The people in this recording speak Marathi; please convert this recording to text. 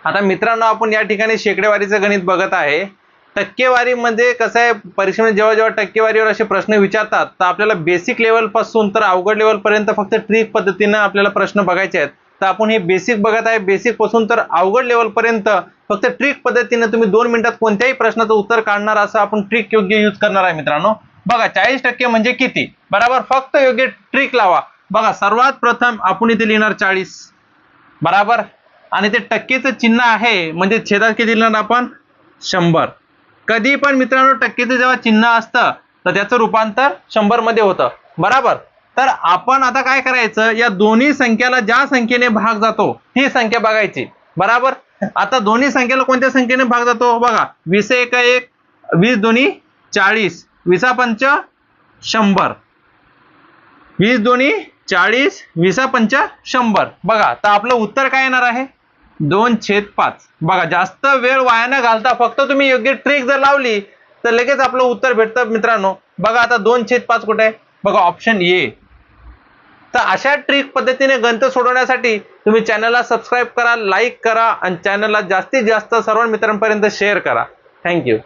आता मित्रांनो, आपण या ठिकाणी शेकडेवारीचं गणित बघत आहे. टक्केवारीमध्ये कसं आहे, परीक्षेमध्ये जेव्हा जेव्हा टक्केवारीवर असे प्रश्न विचारतात तर आपल्याला बेसिक लेवल पासून तर अवघड लेवल पर्यंत फक्त ट्रिक पद्धतीने आपल्याला प्रश्न बघायचे आहेत. तर आपण हे बेसिक बघत आहे. बेसिक पासून तर अवघड लेवल पर्यंत फक्त ट्रिक पद्धतीने तुम्ही 2 मिनिटात कोणत्याही प्रश्नाचं उत्तर काढणार असं आपण ट्रिक योग्य यूज करणार आहे. मित्रांनो बघा, 40% म्हणजे किती, बरोबर, फक्त योग्य ट्रिक लावा. बघा, सर्वात प्रथम आपण इथे लिहिणार 40, बरोबर, आणि ते टक्केचं चिन्ह आहे म्हणजे छेदात किती लिहिणार आपण 100. कधी पण मित्रांनो टक्केचं जेव्हा चिन्ह असतं तर त्याचं रूपांतर 100 मध्ये होतं, बरोबर. तर आपण आता काय करायचं, या दोन्ही संख्याला ज्या संख्येने भाग जातो ही संख्या बघायची, बरोबर. आता दोन्ही संख्येला कोणत्या संख्येने भाग जातो बघा, 20 1 1, 20 2 40, 20 5 100, 20 2 40, 20 5 100. बघा, तर आपलं उत्तर काय येणार आहे 2/5. बघा, जास्त वेळ वाया न घालता फक्त तुम्ही योग्य ट्रिक जर लावली तर लगेच आपलं उत्तर भेटतं. मित्रांनो बघा, आता 2/5 कुठे आहे बघा, ऑप्शन ए. तर अशा ट्रिक पद्धतीने गणित सोडवण्यासाठी तुम्ही चॅनलला सबस्क्राईब करा, लाईक करा आणि चॅनलला जास्तीत जास्त सर्व मित्रांपर्यंत शेअर करा. थँक्यू.